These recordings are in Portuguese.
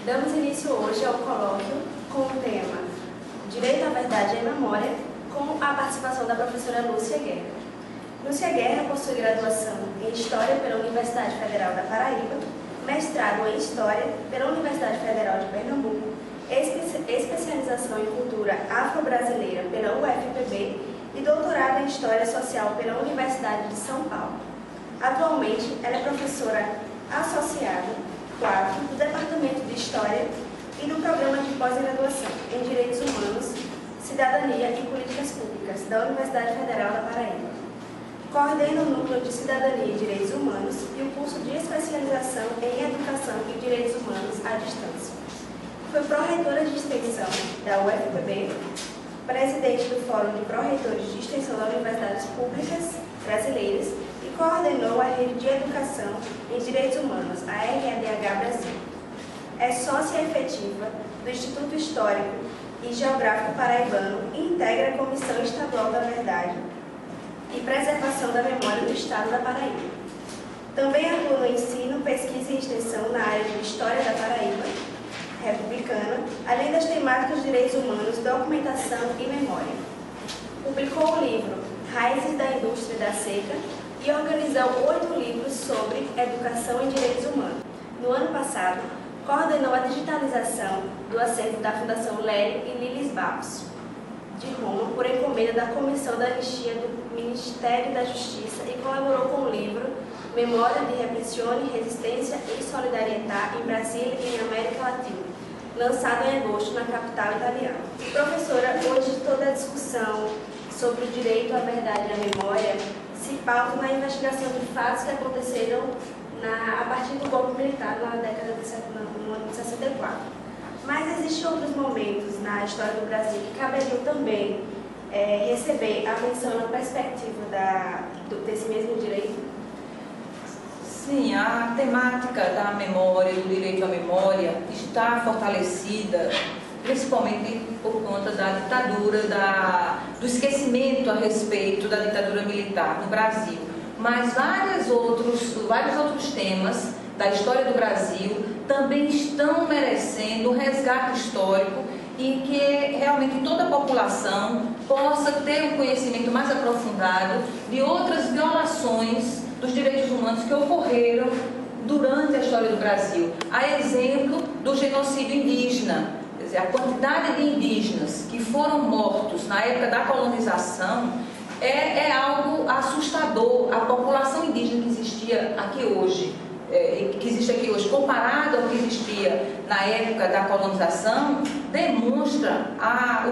Damos início hoje ao colóquio com o tema Direito à Verdade e à Memória, com a participação da professora Lúcia Guerra. Lúcia Guerra possui graduação em História pela Universidade Federal da Paraíba, mestrado em História pela Universidade Federal de Pernambuco, especialização em Cultura Afro-Brasileira pela UFPB e doutorado em História Social pela Universidade de São Paulo. Atualmente, ela é professora associada 4 do Departamento de História e do Programa de Pós-Graduação em Direitos Humanos, Cidadania e Políticas Públicas da Universidade Federal da Paraíba. Coordena o Núcleo de Cidadania e Direitos Humanos e o curso de especialização em Educação e Direitos Humanos à distância. Foi pró-reitora de extensão da UFPB, presidente do Fórum de Pró-Reitores de Extensão das Universidades Públicas Brasileiras e coordenou a Rede de Educação em Direitos Humanos, a REDH Brasil. É sócia efetiva do Instituto Histórico e Geográfico Paraibano e integra a Comissão Estadual da Verdade e Preservação da Memória do Estado da Paraíba. Também atua no ensino, pesquisa e extensão na área de História da Paraíba Republicana, além das temáticas de direitos humanos, documentação e memória. Publicou o livro Raízes da Indústria da Seca e organizou 8 livros sobre educação e direitos humanos. No ano passado, coordenou a digitalização do acervo da Fundação Lélio e Lilis Barros, de Roma, por encomenda da Comissão da Anistia do Ministério da Justiça e colaborou com o livro Memória de Repressione, Resistência e Solidarietà em Brasília e em América Latina, lançado em agosto na capital italiana. Professora, hoje toda a discussão sobre o direito à verdade e à memória se pauta na investigação de fatos que aconteceram a partir do golpe militar na década no ano de 64. Mas existem outros momentos na história do Brasil que caberiam também receber a menção na perspectiva desse mesmo direito? Sim, a temática da memória, do direito à memória, está fortalecida principalmente por conta da ditadura, do esquecimento a respeito da ditadura militar no Brasil. Mas vários outros temas da história do Brasil também estão merecendo um resgate histórico e que realmente toda a população possa ter um conhecimento mais aprofundado de outras violações dos direitos humanos que ocorreram durante a história do Brasil. A exemplo do genocídio indígena. Quer dizer, a quantidade de indígenas que foram mortos na época da colonização é algo assustador. A população indígena que existia aqui hoje, que existe aqui hoje, comparado ao que existia na época da colonização, demonstra a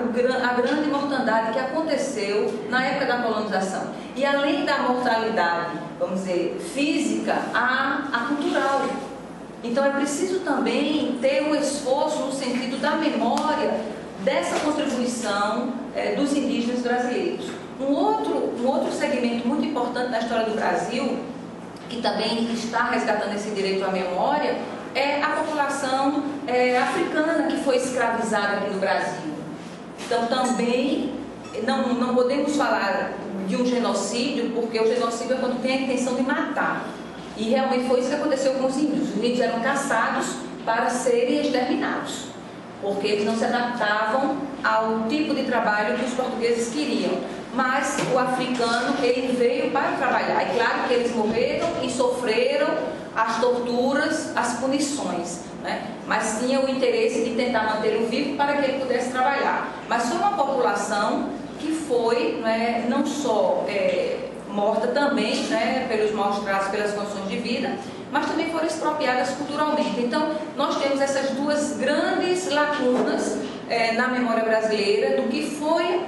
grande mortandade que aconteceu na época da colonização. E além da mortalidade, vamos dizer, física, a cultural. Então é preciso também ter um esforço no sentido da memória dessa contribuição dos indígenas brasileiros. Um outro segmento muito importante na história do Brasil, que também está resgatando esse direito à memória, é a população africana que foi escravizada aqui no Brasil. Então também não podemos falar de um genocídio, porque o genocídio é quando tem a intenção de matar. E realmente foi isso que aconteceu com os índios. Os índios eram caçados para serem exterminados, porque eles não se adaptavam ao tipo de trabalho que os portugueses queriam. Mas o africano, ele veio para trabalhar. É claro que eles morreram e sofreram as torturas, as punições, né? Mas tinha o interesse de tentar mantê-lo vivo para que ele pudesse trabalhar. Mas foi uma população que foi, né, não só morta também, né, pelos maus tratos, pelas condições de vida, mas também foram expropriadas culturalmente. Então, nós temos essas duas grandes lacunas na memória brasileira do que foi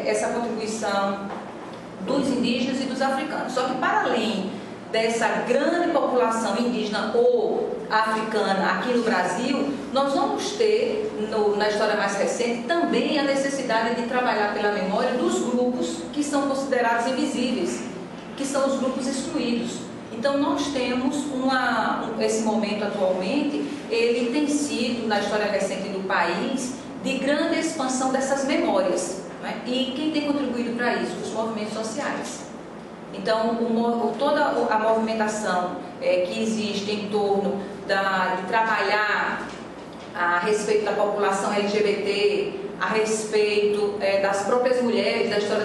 essa contribuição dos indígenas e dos africanos. Só que, para além dessa grande população indígena ou africana aqui no Brasil, nós vamos ter, na história mais recente, também a necessidade de trabalhar pela memória dos grupos que são considerados invisíveis, que são os grupos excluídos. Então, nós temos esse momento atualmente, ele tem sido, na história recente do país, de grande expansão dessas memórias, né? E quem tem contribuído para isso? Os movimentos sociais. Então, toda a movimentação que existe em torno de trabalhar a respeito da população LGBT, a respeito das próprias mulheres, da história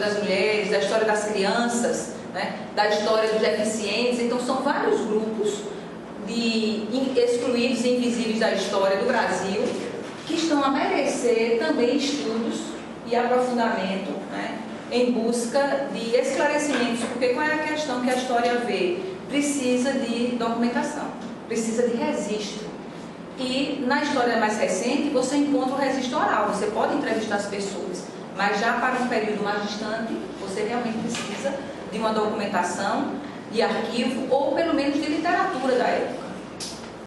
das crianças, né, da história dos deficientes. Então, são vários grupos de excluídos e invisíveis da história do Brasil que estão a merecer também estudos e aprofundamento, né, em busca de esclarecimentos, porque qual é a questão que a história vê? Precisa de documentação, precisa de registro. E na história mais recente você encontra o registro oral, você pode entrevistar as pessoas, mas já para um período mais distante você realmente precisa de uma documentação, de arquivo ou pelo menos de literatura da época.